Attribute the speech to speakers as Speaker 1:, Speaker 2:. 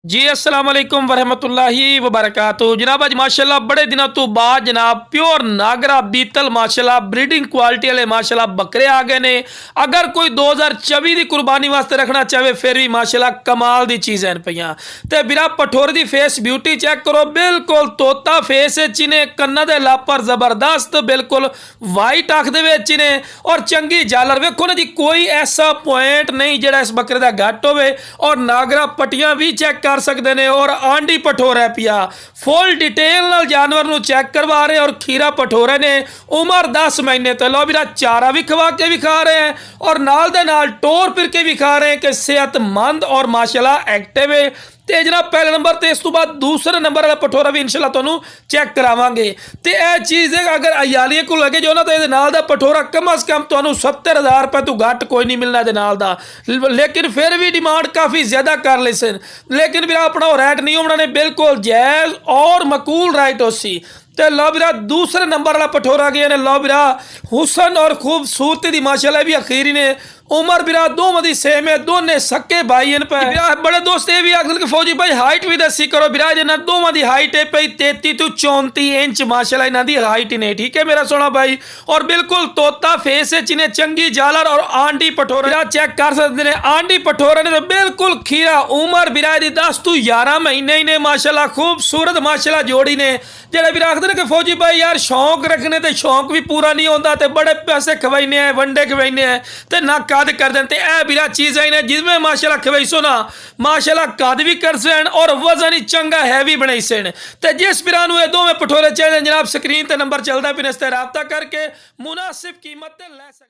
Speaker 1: जी अस्सलाम वालेकुम वरहमतुल्लाहि वबरकातुहू जनाब अज माशाल्लाह बड़े दिनों तो बाद जनाब प्योर नागरा बीतल माशाल्लाह ब्रीडिंग क्वालिटी वाले माशाल्लाह बकरे आ गए ने। अगर कोई 2024 की कुर्बानी वास्ते रखना चाहे फिर भी माशाल्लाह कमाल दी चीज़ है पईयां ते बिरा पठोर दी फेस ब्यूटी चेक करो, बिल्कुल तोता फेस चिने, कन्ना दे लापर जबरदस्त बिल्कुल वाइट अख दे विच ने और चंगी जालर वेखो ना जी, कोई ऐसा पॉइंट नहीं जिहड़ा इस बकरे दा घट होवे और नागरा पट्टियां भी चेक कर सकते हैं और आंडी पठोर है पिया फुल डिटेल नाल जानवर नूं चेक करवा रहे हैं और खीरा पठोरे ने उम्र 10 महीने तो लो मेरा चारा भी खवा के भी खा रहे हैं और नाल दे नाल टोर फिर के भी खा रहे हैं कि सेहतमंद और माशाल्लाह एक्टिव है। तो जनाब पहले नंबर तो इस तो बाद दूसरे नंबर वाला पठोरा भी इंशाल्लाह तुहानूं चेक करावांगे। तो यह चीज़ है अगर अयालियां को लगे जो ना तो ये नाल दा पठोरा कम अज़ कम तुहानूं 70,000 रुपये तो घट कोई नहीं मिलना ये नाल दा, लेकिन फिर भी डिमांड काफ़ी ज़्यादा कर ले सन, लेकिन भी अपना रेट नहीं होना ने बिल्कुल जायज़ और मकूल राइट हो सी। तो लो बिरा दूसरे नंबर वाला पठोरा गया ने लो बिरा हुसन और खूबसूरती दी माशाल्लाह भी अखीरी ने उमर बिरा दोवां दी सेम है, दोने सक्के भाई इन पे बिरा बड़े दोस्त ये भी आखिर फौजी भाई हाइट भी दसी करो बिरा जना दोवां दी हाइट है पई 33 तो 34 इंच माशाल्लाह इन्हां दी हाइट ने, ठीक है मेरा सोना भाई। और बिल्कुल तोता फेस है चिने चंगी जालर और आंडी पठोरा बिरा चेक कर सकते हैं। आंडी पठोरा ने तो बिल्कुल खीरा उमर बिरा दी 10 तो 11 महीने ही ने माशाल्लाह खूबसूरत माशाल्लाह जोड़ी ने। जेड़े भी आखते कि फौजी भाई यार शौक रखने तो शौक भी पूरा नहीं होता तो बड़े पैसे खवाइने हैं वंडे खवाइने हैं तो ना कद कर देते ए बिरा चीज़ है जिसमें माशाल्लाह खवाइसो ना माशाल्लाह कद भी कर सन और वजन ही चंगा हैवी बनाई सन। तो जिस बिरा नूं दोवें पठोरे चाहिए जनाब स्क्रीन पर नंबर चलता फिर इस रबता करके मुनासिब कीमत ले सकते।